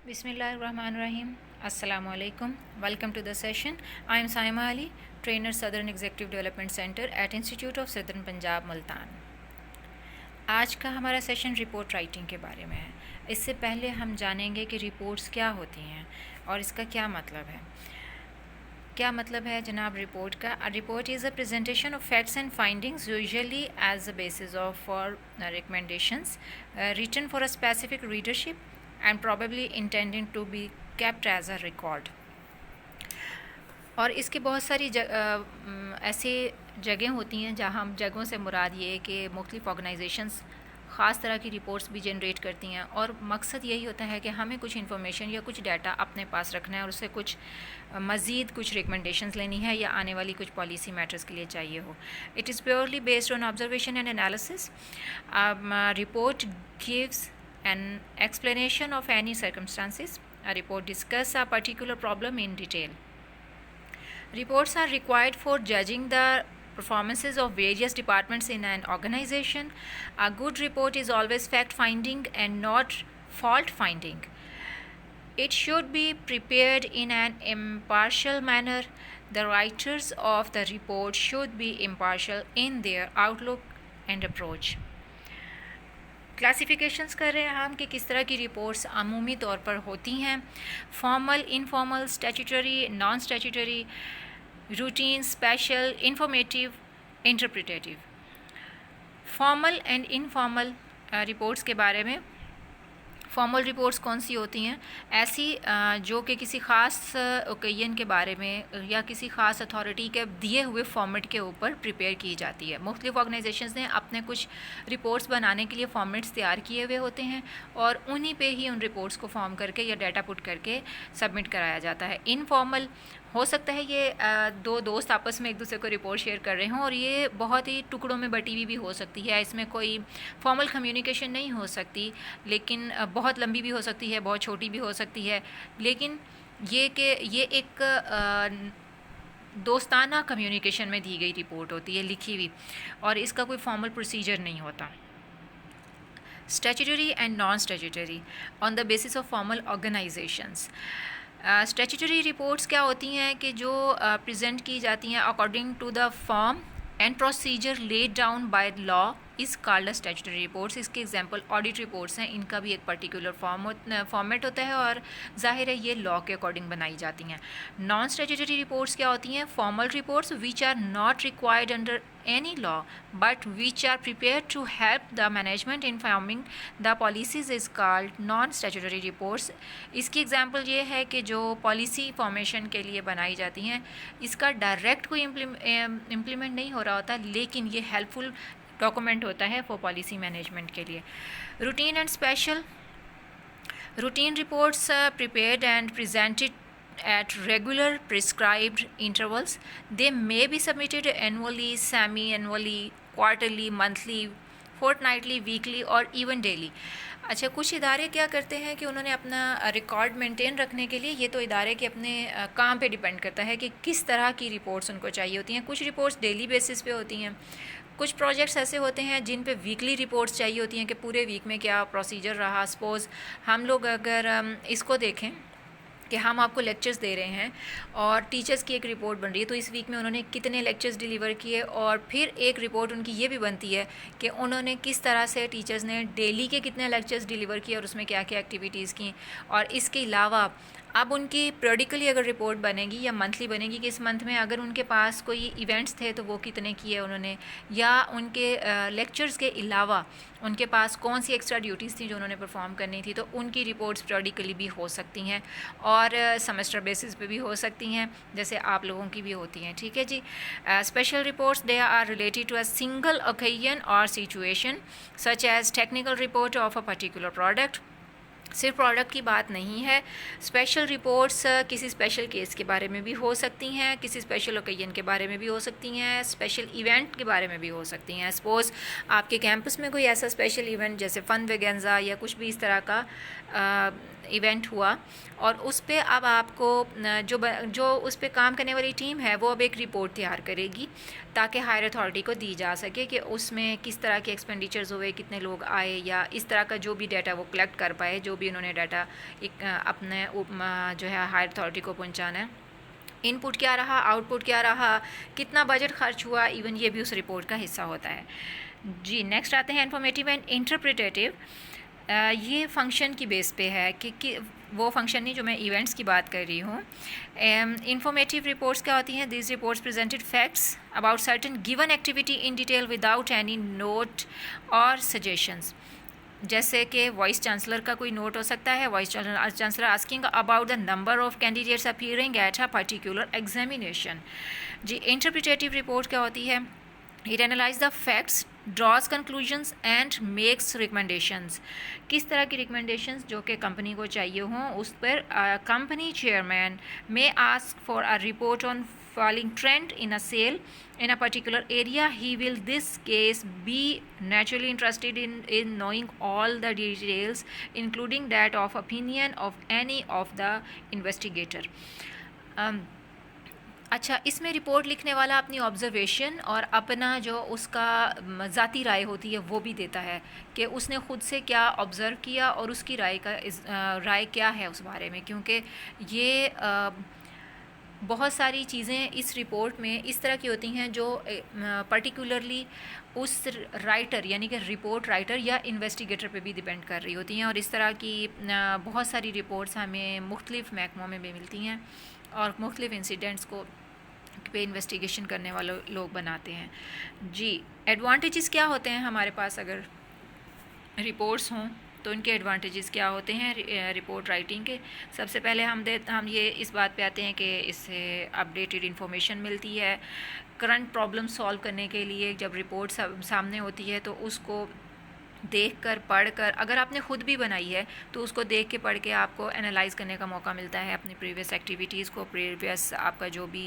Bismillahirrahmanirrahim. Assalamu alaikum. Welcome to the session. I am Saima Ali, trainer Southern Executive Development Center at Institute of Southern Punjab, Multan. आज का हमारा session report writing के बारे में है। इससे पहले हम जानेंगे कि रिपोर्ट्स क्या होती हैं और इसका क्या मतलब है। क्या मतलब है जनाब रिपोर्ट का? A report is a presentation of facts and findings usually as a basis of for recommendations written for a specific readership and probably intending to be kept as a record। और इसके बहुत सारी ऐसे जगह होती हैं जहाँ जगहों से मुराद ये है कि मुख्तलिफ़ ऑर्गेनाइजेशंस ख़ास तरह की रिपोर्ट्स भी जनरेट करती हैं और मकसद यही होता है कि हमें कुछ इन्फॉर्मेशन या कुछ डाटा अपने पास रखना है और उससे कुछ मज़ीद कुछ रिकमेंडेशंस लेनी है या आने वाली कुछ पॉलिसी मैटर्स के लिए चाहिए हो। It is purely based on observation and analysis. Report gives an explanation of any circumstances. A report discusses a particular problem in detail. Reports are required for judging the performances of various departments in an organization. A good report is always fact-finding and not fault-finding. It should be prepared in an impartial manner. The writers of the report should be impartial in their outlook and approach. Classifications कर रहे हैं हम कि किस तरह की reports अमूमी तौर पर होती हैं। Formal, informal, statutory, non statutory, routine, special, informative, interpretative. Formal and informal reports के बारे में, फॉर्मल रिपोर्ट्स कौन सी होती हैं? ऐसी जो कि किसी ख़ास ओकेजन के बारे में या किसी ख़ास अथॉरिटी के दिए हुए फॉर्मेट के ऊपर प्रिपेयर की जाती है। मुख्तलिफ़ ऑर्गेनाइजेशंस ने अपने कुछ रिपोर्ट्स बनाने के लिए फॉर्मेट्स तैयार किए हुए होते हैं और उन्हीं पे ही उन रिपोर्ट्स को फॉर्म करके या डाटा पुट करके सबमिट कराया जाता है। इनफॉर्मल हो सकता है ये दो दोस्त आपस में एक दूसरे को रिपोर्ट शेयर कर रहे हों और ये बहुत ही टुकड़ों में बटी हुई भी हो सकती है। इसमें कोई फॉर्मल कम्युनिकेशन नहीं हो सकती, लेकिन बहुत लंबी भी हो सकती है, बहुत छोटी भी हो सकती है। लेकिन ये एक दोस्ताना कम्युनिकेशन में दी गई रिपोर्ट होती है, लिखी हुई, और इसका कोई फॉर्मल प्रोसीजर नहीं होता। Statutory and non statutory on the basis of formal organizations. Statutory reports क्या होती हैं कि जो प्रेजेंट की जाती हैं according to the form and procedure laid down by law is called statutory reports. इसके एग्जांपल ऑडिट रिपोर्ट्स हैं, इनका भी एक पर्टिकुलर फॉर्मेट होता है और जाहिर है ये लॉ के अकॉर्डिंग बनाई जाती हैं। नॉन स्टैट्यूटरी रिपोर्ट्स क्या होती हैं? Formal reports which are not required under any law but which are prepared to help the management in forming the policies is called non-statutory reports। इसकी एग्जांपल ये है कि जो पॉलिसी फॉर्मेशन के लिए बनाई जाती हैं इसका डायरेक्ट कोई इम्प्लीमेंट नहीं हो रहा होता, लेकिन ये हेल्पफुल डॉक्यूमेंट होता है फॉर पॉलिसी मैनेजमेंट के लिए। Routine and special. Routine reports prepared and presented at regular prescribed intervals. They may be submitted annually, semi-annually, quarterly, monthly, fortnightly, weekly और even daily। अच्छा, कुछ इदारे क्या करते हैं कि उन्होंने अपना रिकॉर्ड मेंटेन रखने के लिए, ये तो इदारे के अपने काम पे डिपेंड करता है कि किस तरह की रिपोर्ट्स उनको चाहिए होती हैं। कुछ रिपोर्ट्स डेली बेसिस पे होती हैं, कुछ प्रोजेक्ट्स ऐसे होते हैं जिन पे वीकली रिपोर्ट्स चाहिए होती हैं कि पूरे वीक में क्या प्रोसीजर रहा। सपोज़ हम लोग अगर इसको देखें कि हम आपको लेक्चर्स दे रहे हैं और टीचर्स की एक रिपोर्ट बन रही है, तो इस वीक में उन्होंने कितने लेक्चर्स डिलीवर किए, और फिर एक रिपोर्ट उनकी ये भी बनती है कि उन्होंने किस तरह से टीचर्स ने डेली के कितने लेक्चर्स डिलीवर किए और उसमें क्या क्या एक्टिविटीज़ की। और इसके अलावा अब उनकी पीरियडिकली अगर रिपोर्ट बनेगी या मंथली बनेगी कि इस मंथ में अगर उनके पास कोई इवेंट्स थे तो वो कितने किए उन्होंने, या उनके लेक्चर्स के अलावा उनके पास कौन सी एक्स्ट्रा ड्यूटीज़ थी जो उन्होंने परफॉर्म करनी थी, तो उनकी रिपोर्ट्स पीरियडिकली भी हो सकती हैं और सेमेस्टर बेसिस पे भी हो सकती हैं, जैसे आप लोगों की भी होती हैं। ठीक है जी। Special reports they are related to a single occasion और situation such as technical report of a particular product. सिर्फ प्रोडक्ट की बात नहीं है। स्पेशल रिपोर्ट्स किसी स्पेशल केस के बारे में भी हो सकती हैं, किसी स्पेशल ओकेजन के बारे में भी हो सकती हैं, स्पेशल इवेंट के बारे में भी हो सकती हैं। सपोज़ आपके कैंपस में कोई ऐसा स्पेशल इवेंट जैसे फन वेगेंजा या कुछ भी इस तरह का इवेंट हुआ और उस पे अब आपको जो उस पे काम करने वाली टीम है वो अब एक रिपोर्ट तैयार करेगी ताकि हायर अथॉरिटी को दी जा सके कि उसमें किस तरह के एक्सपेंडिचर्स हुए, कितने लोग आए, या इस तरह का जो भी डाटा वो कलेक्ट कर पाए, जो भी उन्होंने डाटा अपने जो है हायर अथॉरिटी को पहुँचाना है। इनपुट क्या रहा, आउटपुट क्या रहा, कितना बजट खर्च हुआ, इवन ये भी उस रिपोर्ट का हिस्सा होता है। जी नेक्स्ट आते हैं इन्फॉर्मेटिव एंड इंटरप्रिटेटिव। ये फंक्शन की बेस पे है कि वो फंक्शन नहीं जो मैं इवेंट्स की बात कर रही हूँ। इंफॉर्मेटिव रिपोर्ट्स क्या होती हैं? This reports presented facts about certain given activity in detail without any note और सजेशंस। जैसे कि वाइस चांसलर का कोई नोट हो सकता है, vice chancellor asking about the number of candidates appearing at a particular examination. जी इंटरप्रिटेटिव रिपोर्ट क्या होती है? It analyze the facts, draws conclusions and makes recommendations. किस तरह की रिकमेंडेशंस जो कि कंपनी को चाहिए हों उस पर company chairman may ask for a report on falling trend in a sale in a particular area. He will this case be naturally interested in knowing all the details including that of opinion of any of the investigator. अच्छा, इसमें report लिखने वाला अपनी observation और अपना जो उसका ज़ाती राय होती है वो भी देता है कि उसने ख़ुद से क्या ऑब्ज़र्व किया और उसकी राय क्या है उस बारे में, क्योंकि ये बहुत सारी चीज़ें इस रिपोर्ट में इस तरह की होती हैं जो पर्टिकुलरली उस राइटर यानी कि रिपोर्ट राइटर या इन्वेस्टिगेटर पे भी डिपेंड कर रही होती हैं। और इस तरह की बहुत सारी रिपोर्ट्स हमें मुख्तलिफ़ महकमों में भी मिलती हैं और मुख्तलिफ़ इंसिडेंट्स को पे इन्वेस्टिगेशन करने वाले लोग बनाते हैं। जी एडवांटेजेस क्या होते हैं हमारे पास अगर रिपोर्ट्स हों तो इनके एडवांटेजेस क्या होते हैं रिपोर्ट राइटिंग के? सबसे पहले हम ये इस बात पे आते हैं कि इससे अपडेटेड इन्फॉर्मेशन मिलती है। करंट प्रॉब्लम सॉल्व करने के लिए जब रिपोर्ट सामने होती है तो उसको देख कर पढ़ कर, अगर आपने ख़ुद भी बनाई है तो उसको देख के पढ़ के आपको एनालाइज़ करने का मौका मिलता है अपनी प्रीवियस एक्टिविटीज़ को, प्रीवियस आपका जो भी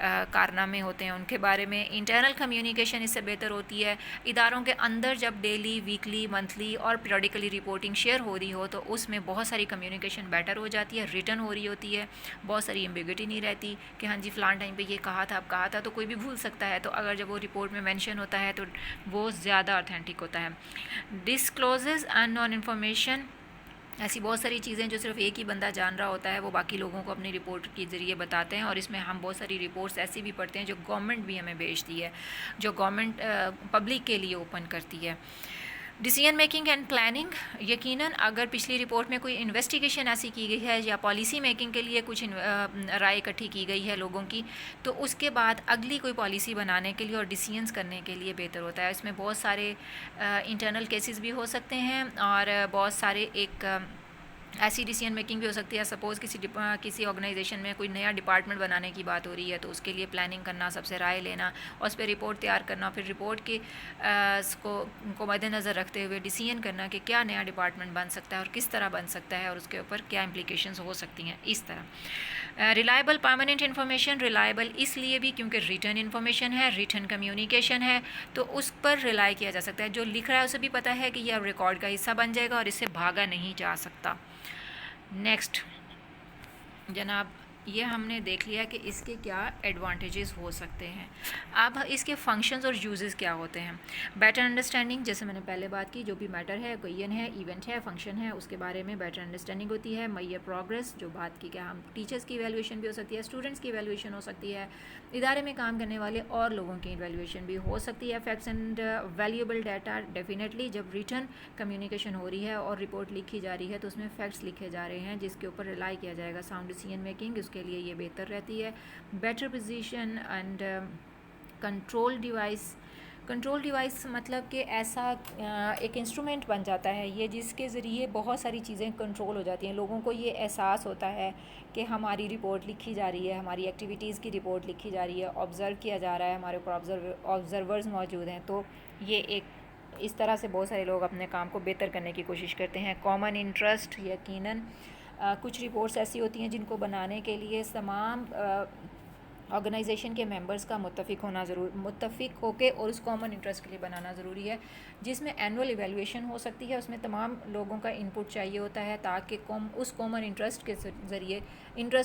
कारनामे होते हैं उनके बारे में। इंटरनल कम्युनिकेशन इससे बेहतर होती है। इदारों के अंदर जब डेली, वीकली, मंथली और पीरियडिकली रिपोर्टिंग शेयर हो रही हो तो उसमें बहुत सारी कम्युनिकेशन बेटर हो जाती है, रिटर्न हो रही होती है, बहुत सारी एम्बिग्विटी नहीं रहती कि हाँ जी फ़लान टाइम पर ये कहा था, अब कहा था, तो कोई भी भूल सकता है। तो अगर जब वो रिपोर्ट में मैंशन होता है तो वो ज़्यादा ऑथेंटिक होता है। डिस्क्लोजेस अननोन इन्फॉर्मेशन, ऐसी बहुत सारी चीज़ें जो सिर्फ एक ही बंदा जान रहा होता है वो बाकी लोगों को अपनी रिपोर्ट के ज़रिए बताते हैं। और इसमें हम बहुत सारी रिपोर्ट्स ऐसी भी पढ़ते हैं जो गवर्नमेंट भी हमें भेजती है, जो गवर्नमेंट पब्लिक के लिए ओपन करती है। डिसीजन मेकिंग एंड प्लानिंग, यकीनन अगर पिछली रिपोर्ट में कोई इन्वेस्टिगेशन ऐसी की गई है या पॉलिसी मेकिंग के लिए कुछ राय इकट्ठी की गई है लोगों की, तो उसके बाद अगली कोई पॉलिसी बनाने के लिए और डिसीजंस करने के लिए बेहतर होता है। इसमें बहुत सारे इंटरनल केसेस भी हो सकते हैं और बहुत सारे ऐसी डिसीजन मेकिंग भी हो सकती है। सपोज़ किसी ऑर्गेनाइजेशन में कोई नया डिपार्टमेंट बनाने की बात हो रही है तो उसके लिए प्लानिंग करना, सबसे राय लेना और उस पर रिपोर्ट तैयार करना, फिर रिपोर्ट के को मद्देनज़र रखते हुए डिसीजन करना कि क्या नया डिपार्टमेंट बन सकता है और किस तरह बन सकता है और उसके ऊपर क्या इम्प्लिकेशंस हो सकती हैं। इस तरह रिलायबल परमानेंट इन्फॉर्मेशन, रिलायबल इसलिए भी क्योंकि रिटर्न इन्फॉर्मेशन है, रिटर्न कम्युनिकेशन है, तो उस पर रिलाई किया जा सकता है। जो लिख रहा है उसे भी पता है कि यह रिकॉर्ड का हिस्सा बन जाएगा और इससे भागा नहीं जा सकता। नेक्स्ट जनाब, ये हमने देख लिया कि इसके क्या एडवांटेजेस हो सकते हैं। अब इसके फंक्शंस और यूजेस क्या होते हैं। बेटर अंडरस्टैंडिंग, जैसे मैंने पहले बात की, जो भी मैटर है, क्वेश्चन है, इवेंट है, फंक्शन है, उसके बारे में बेटर अंडरस्टैंडिंग होती है। मैयर प्रोग्रेस, जो बात की, क्या हम टीचर्स की इवैल्यूएशन भी हो सकती है, स्टूडेंट्स की इवैल्यूएशन हो सकती है, इदारे में काम करने वाले और लोगों की इवैल्यूएशन भी हो सकती है। Facts and valuable data, definitely जब रिटर्न कम्युनिकेशन हो रही है और रिपोर्ट लिखी जा रही है तो उसमें फैक्ट्स लिखे जा रहे हैं जिसके ऊपर रिलाई किया जाएगा। साउंड डिसीजन मेकिंग, के लिए ये बेहतर रहती है। Better position and control device मतलब कि ऐसा एक इंस्ट्रूमेंट बन जाता है ये जिसके ज़रिए बहुत सारी चीज़ें कंट्रोल हो जाती हैं। लोगों को ये एहसास होता है कि हमारी रिपोर्ट लिखी जा रही है, हमारी एक्टिविटीज़ की रिपोर्ट लिखी जा रही है, ऑब्ज़र्व किया जा रहा है, हमारे ऊपर ऑब्ज़र्वर्स मौजूद हैं। तो ये एक इस तरह से बहुत सारे लोग अपने काम को बेहतर करने की कोशिश करते हैं। कॉमन इंटरेस्ट, यकीनन कुछ रिपोर्ट्स ऐसी होती हैं जिनको बनाने के लिए तमाम ऑर्गेनाइजेशन के मेंबर्स का मुत्तफ़िक होके और उस कॉमन इंटरेस्ट के लिए बनाना ज़रूरी है, जिसमें एनुअल इवैल्यूएशन हो सकती है। उसमें तमाम लोगों का इनपुट चाहिए होता है ताकि उस कॉमन इंटरेस्ट के ज़रिए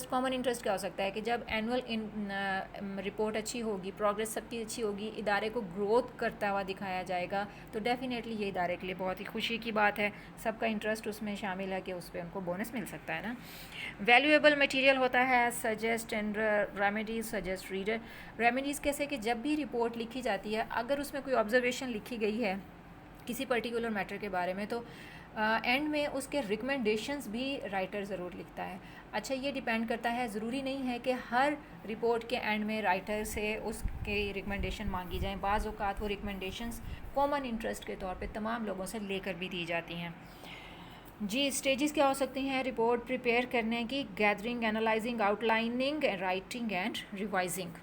कॉमन इंटरेस्ट क्या हो सकता है कि जब एनुअल रिपोर्ट अच्छी होगी, प्रोग्रेस सबकी अच्छी होगी, इदारे को ग्रोथ करता हुआ दिखाया जाएगा, तो डेफिनेटली ये इदारे के लिए बहुत ही खुशी की बात है। सबका इंटरेस्ट उसमें शामिल है कि उस पर उनको बोनस मिल सकता है ना। वैल्यूएबल मटेरियल होता है, suggest and remedies, suggest reader. Remedies कैसे कि जब भी रिपोर्ट लिखी जाती है, अगर उसमें कोई ऑब्जर्वेशन लिखी गई है किसी पर्टिकुलर मैटर के बारे में, तो एंड में उसके रिकमेंडेशंस भी राइटर ज़रूर लिखता है। अच्छा, ये डिपेंड करता है, ज़रूरी नहीं है कि हर रिपोर्ट के एंड में राइटर से उसके रिकमेंडेशन मांगी जाएँ। बाज़ औक़ात वो रिकमेंडेशंस कॉमन इंटरेस्ट के तौर पे तमाम लोगों से लेकर भी दी जाती हैं। जी, स्टेजेस क्या हो सकती हैं रिपोर्ट प्रिपेयर करने की? Gathering, analysing, outlining, writing and revising.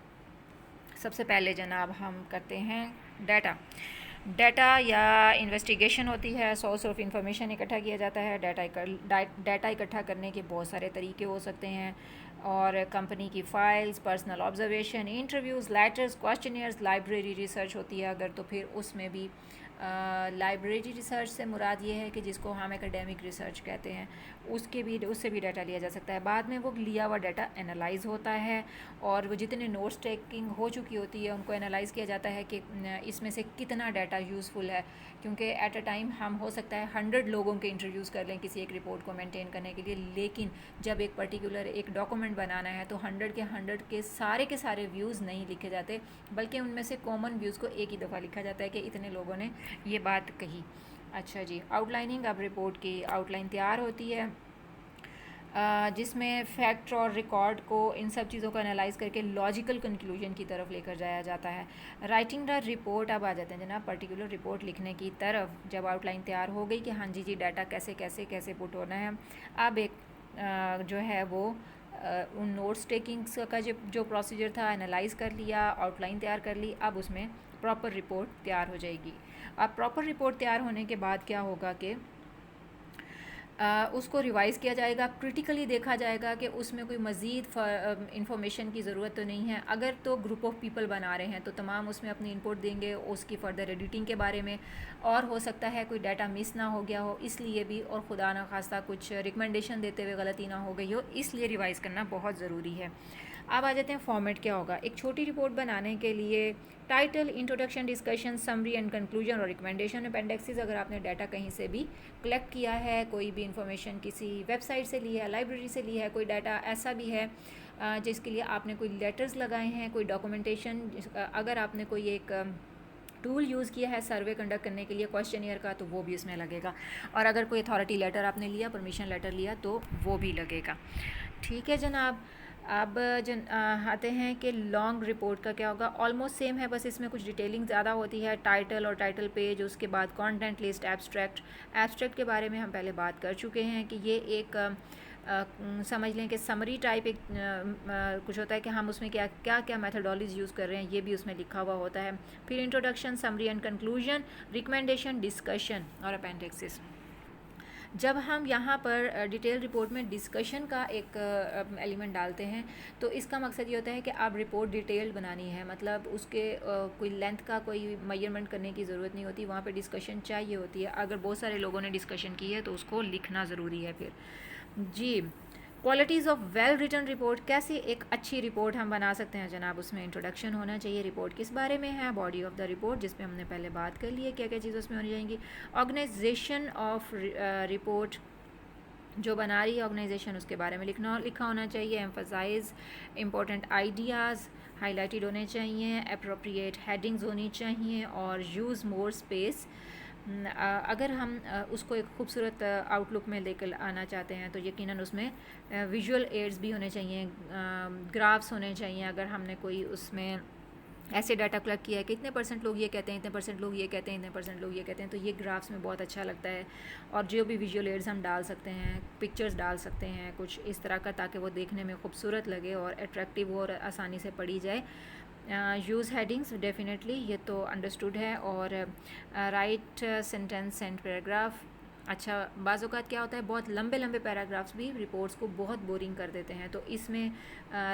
सबसे पहले जनाब हम करते हैं डाटा या इन्वेस्टिगेशन होती है। सोर्स ऑफ इंफॉर्मेशन इकट्ठा किया जाता है। डाटा इकट्ठा करने के बहुत सारे तरीके हो सकते हैं, और कंपनी की files, personal observation, interviews, letters, questionnaires, library research होती है अगर, तो फिर उसमें भी लाइब्रेरी रिसर्च से मुराद ये है कि जिसको हम एकेडमिक रिसर्च कहते हैं, उससे भी डाटा लिया जा सकता है। बाद में वो लिया हुआ डाटा एनालाइज होता है, और वो जितने नोट्स टेकिंग हो चुकी होती है उनको एनालाइज़ किया जाता है कि इसमें से कितना डाटा यूज़फुल है, क्योंकि एट अ टाइम हम हो सकता है 100 लोगों के इंटरव्यूज़ कर लें किसी एक रिपोर्ट को मेंटेन करने के लिए, लेकिन जब एक पर्टिकुलर एक डॉक्यूमेंट बनाना है तो 100 के सारे व्यूज़ नहीं लिखे जाते, बल्कि उनमें से कॉमन व्यूज़ को एक ही दफ़ा लिखा जाता है कि इतने लोगों ने ये बात कही। अच्छा जी, आउटलाइनिंग, अब रिपोर्ट की आउटलाइन तैयार होती है, जिसमें फैक्ट और रिकॉर्ड को, इन सब चीज़ों को एनालाइज करके लॉजिकल कंक्लूजन की तरफ लेकर जाया जाता है। राइटिंग द रिपोर्ट, अब आ जाते हैं जनाब पर्टिकुलर रिपोर्ट लिखने की तरफ। जब आउटलाइन तैयार हो गई कि हाँ जी डाटा कैसे पुट होना है, अब एक जो है वो उन नोट्स टेकिंग्स का जो प्रोसीजर था एनालाइज कर लिया, आउटलाइन तैयार कर ली, अब उसमें प्रॉपर रिपोर्ट तैयार हो जाएगी। अब प्रॉपर रिपोर्ट तैयार होने के बाद क्या होगा कि उसको रिवाइज़ किया जाएगा, क्रिटिकली देखा जाएगा कि उसमें कोई मज़ीद इंफॉर्मेशन की ज़रूरत तो नहीं है। अगर तो ग्रुप ऑफ पीपल बना रहे हैं तो तमाम उसमें अपनी इनपुट देंगे उसकी फ़र्दर एडिटिंग के बारे में, और हो सकता है कोई डाटा मिस ना हो गया हो इसलिए भी, और खुदा ना खास्ता कुछ रिकमेंडेशन देते हुए गलती ना हो गई हो, इसलिए रिवाइज़ करना बहुत ज़रूरी है। अब आ जाते हैं फॉर्मेट क्या होगा। एक छोटी रिपोर्ट बनाने के लिए title, introduction, discussion, summary and conclusion और रिकमेंडेशन, अपेंडिक्सेस। अगर आपने डाटा कहीं से भी कलेक्ट किया है, कोई भी इंफॉर्मेशन किसी वेबसाइट से ली है, लाइब्रेरी से ली है, कोई डाटा ऐसा भी है जिसके लिए आपने कोई लेटर्स लगाए हैं, कोई डॉक्यूमेंटेशन, अगर आपने कोई एक टूल यूज़ किया है सर्वे कंडक्ट करने के लिए क्वेश्चनियर का, तो वो भी उसमें लगेगा, और अगर कोई अथॉरिटी लेटर आपने लिया, परमिशन लेटर लिया, तो वो भी लगेगा। ठीक है जनाब। अब आते हैं कि लॉन्ग रिपोर्ट का क्या होगा। ऑलमोस्ट सेम है, बस इसमें कुछ डिटेलिंग ज़्यादा होती है। टाइटल और टाइटल पेज, उसके बाद कंटेंट लिस्ट, एब्स्ट्रैक्ट के बारे में हम पहले बात कर चुके हैं कि ये एक समझ लें कि समरी टाइप एक कुछ होता है कि हम उसमें क्या मेथडोलॉजीज यूज़ कर रहे हैं, ये भी उसमें लिखा हुआ होता है। फिर introduction, summary and conclusion, recommendation, discussion और अपेंडिक्सेस। जब हम यहाँ पर डिटेल रिपोर्ट में डिस्कशन का एक एलिमेंट डालते हैं, तो इसका मकसद ये होता है कि आप रिपोर्ट डिटेल्ड बनानी है, मतलब उसके कोई लेंथ का कोई मेजरमेंट करने की ज़रूरत नहीं होती, वहाँ पे डिस्कशन चाहिए होती है। अगर बहुत सारे लोगों ने डिस्कशन की है तो उसको लिखना ज़रूरी है। फिर जी, qualities of well written report, कैसे एक अच्छी रिपोर्ट हम बना सकते हैं जनाब। उसमें इंट्रोडक्शन होना चाहिए, रिपोर्ट किस बारे में है, बॉडी ऑफ द रिपोर्ट जिस पे हमने पहले बात कर ली है, क्या क्या चीज़ उसमें होनी जाएंगी। ऑर्गेनाइजेशन ऑफ रिपोर्ट, जो बना रही है ऑर्गेनाइजेशन उसके बारे में लिखा होना चाहिए। एम्फसाइज इंपॉर्टेंट आइडियाज़ हाईलाइटेड होने चाहिए, अप्रोप्रिएट हेडिंग्स होनी चाहिए, और यूज़ मोर स्पेस। अगर हम उसको एक खूबसूरत आउटलुक में लेकर आना चाहते हैं तो यकीनन उसमें विजुअल एड्स भी होने चाहिए, ग्राफ्स होने चाहिए। अगर हमने कोई उसमें ऐसे डाटा कलेक्ट किया है कि इतने % लोग ये कहते हैं, इतने % लोग ये कहते हैं, इतने % लोग ये कहते हैं, तो ये ग्राफ्स में बहुत अच्छा लगता है। और जो भी विजुअल एड्स हम डाल सकते हैं, पिक्चर्स डाल सकते हैं कुछ इस तरह का, ताकि वो देखने में खूबसूरत लगे और अट्रैक्टिव हो और आसानी से पढ़ी जाए। यूज़ हेडिंग्स, डेफिनेटली ये तो अंडरस्टूड है। और राइट सेंटेंस एंड पैराग्राफ, अच्छा, बाज़ औक़ात क्या होता है, बहुत लंबे लंबे पैराग्राफ्स भी रिपोर्ट्स को बहुत बोरिंग कर देते हैं, तो इसमें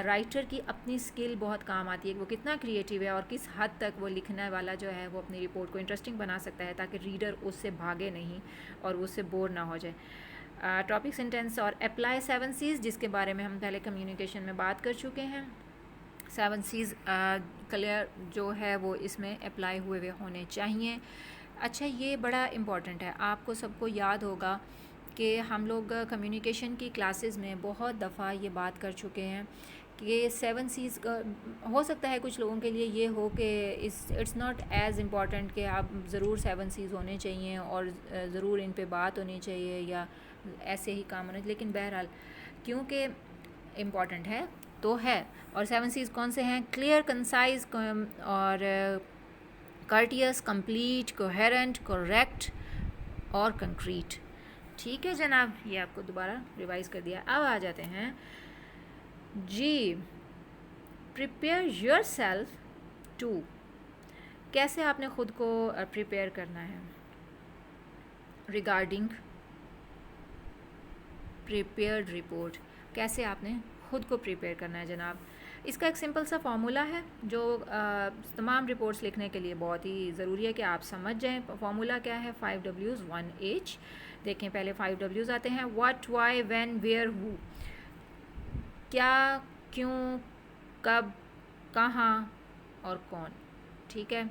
राइटर की अपनी स्किल बहुत काम आती है कि वो कितना क्रिएटिव है और किस हद तक वो लिखने वाला जो है वो अपनी रिपोर्ट को इंटरेस्टिंग बना सकता है ताकि रीडर उससे भागे नहीं और उससे बोर ना हो जाए। टॉपिक, सेंटेंस और अप्लाई 7 C's, जिसके बारे में हम पहले कम्युनिकेशन में बात कर चुके हैं। 7 C's क्लियर जो है वो इसमें अप्लाई हुए होने चाहिए। अच्छा, ये बड़ा इम्पॉर्टेंट है, आपको सबको याद होगा कि हम लोग कम्युनिकेशन की क्लासेस में बहुत दफ़ा ये बात कर चुके हैं कि 7 C's का हो सकता है कुछ लोगों के लिए ये हो कि इट्स नॉट एज़ इम्पॉर्टेंट कि आप ज़रूर 7 C's होने चाहिए और ज़रूर इन पे बात होनी चाहिए या ऐसे ही काम होना चाहिए, लेकिन बहरहाल क्योंकि इम्पॉर्टेंट है तो है। और 7 C's कौन से हैं? क्लियर, कंसाइज और कर्टियस, कंप्लीट, कोहेरेंट, करेक्ट और कंक्रीट। ठीक है जनाब, ये आपको दोबारा रिवाइज कर दिया। अब आ जाते हैं जी, प्रिपेयर योर सेल्फ टू, कैसे आपने ख़ुद को प्रिपेयर करना है रिगार्डिंग प्रिपेयर्ड रिपोर्ट, कैसे आपने ख़ुद को प्रिपेयर करना है जनाब। इसका एक सिंपल सा फार्मूला है जो तमाम रिपोर्ट्स लिखने के लिए बहुत ही ज़रूरी है कि आप समझ जाएं। फार्मूला क्या है? 5 W's 1 H। देखें, पहले 5 W's आते हैं, what, why, when, where, who. क्या, क्यों, कब, कहाँ और कौन। ठीक है,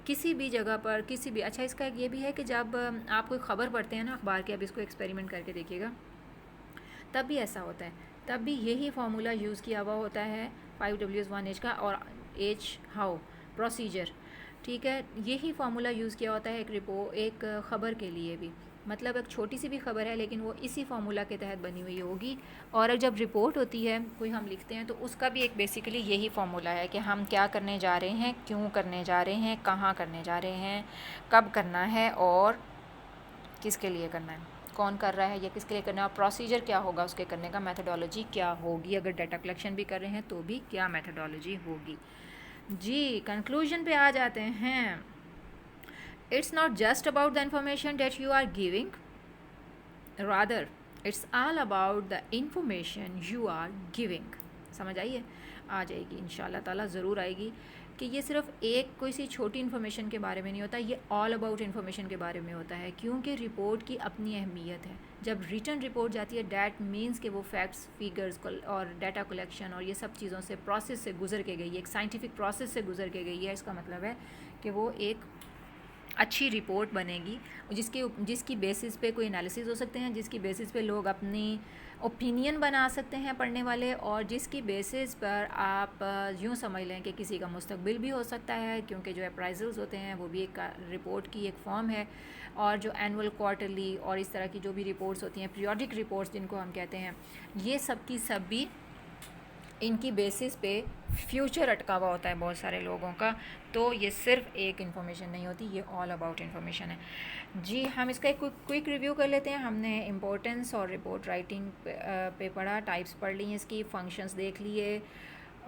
किसी भी जगह पर, किसी भी, अच्छा इसका ये भी है कि जब आप कोई ख़बर पढ़ते हैं ना अखबार की, अब इसको एक्सपेरिमेंट करके देखिएगा, तब भी ऐसा होता है, तब भी यही फार्मूला यूज़ किया हुआ होता है 5 W's 1 H का, और H हाउ, प्रोसीजर। ठीक है, यही फार्मूला यूज़ किया होता है एक ख़बर के लिए भी, मतलब एक छोटी सी भी खबर है लेकिन वो इसी फार्मूला के तहत बनी हुई होगी। और जब रिपोर्ट होती है कोई हम लिखते हैं तो उसका भी एक बेसिकली यही फार्मूला है कि हम क्या करने जा रहे हैं, क्यों करने जा रहे हैं, कहाँ करने जा रहे हैं, कब करना है और किसके लिए करना है, कौन कर रहा है या किसके लिए करना है, और प्रोसीजर क्या होगा उसके करने का, मेथडोलॉजी क्या होगी, अगर डाटा कलेक्शन भी कर रहे हैं तो भी क्या मेथडोलॉजी होगी। जी, कंक्लूजन पे आ जाते हैं। It's not just about the information that you are giving, rather it's all about the information you are giving। समझ आई है? आ जाएगी इंशाल्लाह ताला, ज़रूर आएगी कि ये सिर्फ एक कोई सी छोटी इन्फॉर्मेशन के बारे में नहीं होता, ये ऑल अबाउट इन्फॉर्मेशन के बारे में होता है, क्योंकि रिपोर्ट की अपनी अहमियत है। जब रिटन रिपोर्ट जाती है, डैट मीन्स कि वो फैक्ट्स, फिगर्स और डाटा कलेक्शन और ये सब चीज़ों से प्रोसेस से गुजर के गई है, एक साइंटिफिक प्रोसेस से गुजर के गई है। इसका मतलब है कि वो एक अच्छी रिपोर्ट बनेगी जिसकी बेसिस पे कोई एनालिसिस हो सकते हैं, जिसकी बेसिस पे लोग अपनी ओपिनियन बना सकते हैं पढ़ने वाले, और जिसकी बेसिस पर आप यूँ समझ लें कि किसी का मुस्तकबिल भी हो सकता है, क्योंकि जो अप्राइजल्स होते हैं वो भी एक रिपोर्ट की एक फॉर्म है। और जो एनुअल, क्वार्टरली और इस तरह की जो भी रिपोर्ट्स होती हैं, पीरियोडिक रिपोर्ट्स जिनको हम कहते हैं, ये सब की सब भी इनकी बेसिस पे फ्यूचर अटका हुआ होता है बहुत सारे लोगों का। तो ये सिर्फ एक इन्फॉर्मेशन नहीं होती, ये ऑल अबाउट इन्फॉर्मेशन है। जी, हम इसका एक क्विक रिव्यू कर लेते हैं। हमने इम्पोर्टेंस और रिपोर्ट राइटिंग पे पढ़ा, टाइप्स पढ़ ली, इसकी फंक्शंस देख लिए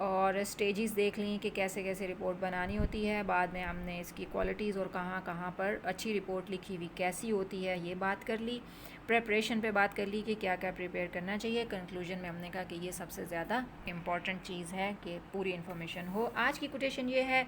और स्टेजेस देख ली कि कैसे कैसे रिपोर्ट बनानी होती है। बाद में हमने इसकी क्वालिटीज़ और कहाँ कहाँ पर अच्छी रिपोर्ट लिखी हुई कैसी होती है ये बात कर ली। प्रेपरेशन पे बात कर ली कि क्या क्या प्रिपेयर करना चाहिए। कंक्लूजन में हमने कहा कि ये सबसे ज़्यादा इम्पॉर्टेंट चीज़ है कि पूरी इन्फॉर्मेशन हो। आज की कोटेशन ये है,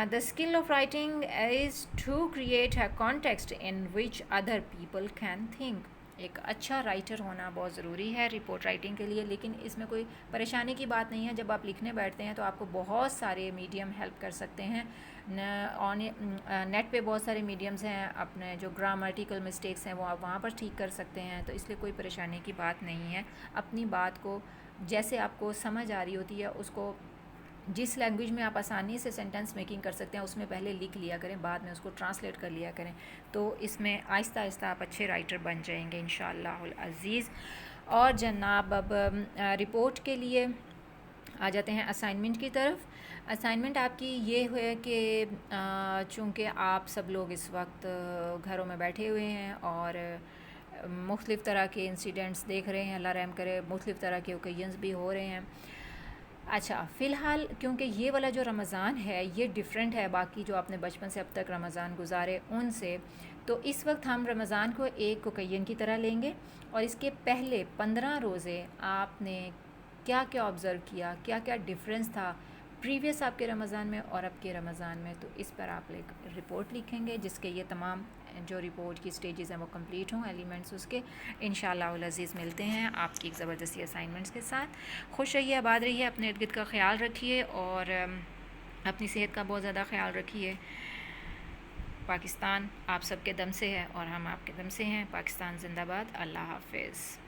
the skill of writing is to create a context in which other people can think. एक अच्छा राइटर होना बहुत ज़रूरी है रिपोर्ट राइटिंग के लिए, लेकिन इसमें कोई परेशानी की बात नहीं है। जब आप लिखने बैठते हैं तो आपको बहुत सारे मीडियम हेल्प कर सकते हैं। नेट पे बहुत सारे मीडियम्स हैं, अपने जो ग्रामेटिकल मिस्टेक्स हैं वो आप वहाँ पर ठीक कर सकते हैं, तो इसलिए कोई परेशानी की बात नहीं है। अपनी बात को जैसे आपको समझ आ रही होती है, उसको जिस लैंग्वेज में आप आसानी से सेंटेंस मेकिंग कर सकते हैं उसमें पहले लिख लिया करें, बाद में उसको ट्रांसलेट कर लिया करें, तो इसमें आहिस्ता आहिस्ता आप अच्छे राइटर बन जाएंगे इंशाअल्लाहुल अज़ीज़। और जनाब अब रिपोर्ट के लिए आ जाते हैं असाइनमेंट की तरफ। असाइनमेंट आपकी ये है कि चूँकि आप सब लोग इस वक्त घरों में बैठे हुए हैं और मुख्तलिफ़ तरह के इंसिडेंट्स देख रहे हैं, अल्लाह रहम करे, मुख्तलिफ़ तरह के ओकेजन्स भी हो रहे हैं। अच्छा, फ़िलहाल क्योंकि ये वाला जो रमज़ान है ये डिफरेंट है बाकी जो आपने बचपन से अब तक रमज़ान गुजारे उनसे, तो इस वक्त हम रमज़ान को एक कोकैयन की तरह लेंगे और इसके पहले 15 रोज़े आपने क्या क्या ऑब्ज़र्व किया, क्या क्या डिफरेंस था प्रीवियस आपके रमज़ान में और अब के रमज़ान में। तो इस पर आप एक रिपोर्ट लिखेंगे जिसके ये तमाम जो रिपोर्ट की स्टेजेस हैं वो कंप्लीट हों, एलिमेंट्स उसके। इंशाअल्लाह उल अज़ीज़ मिलते हैं आपकी एक ज़बरदस्ती असाइनमेंट्स के साथ। खुश रहिए, आबाद रहिए, अपने इर्द गिर्द का ख्याल रखिए और अपनी सेहत का बहुत ज़्यादा ख्याल रखिए। पाकिस्तान आप सबके दम से है और हम आपके दम से हैं। पाकिस्तान जिंदाबाद। अल्लाह हाफ़िज़।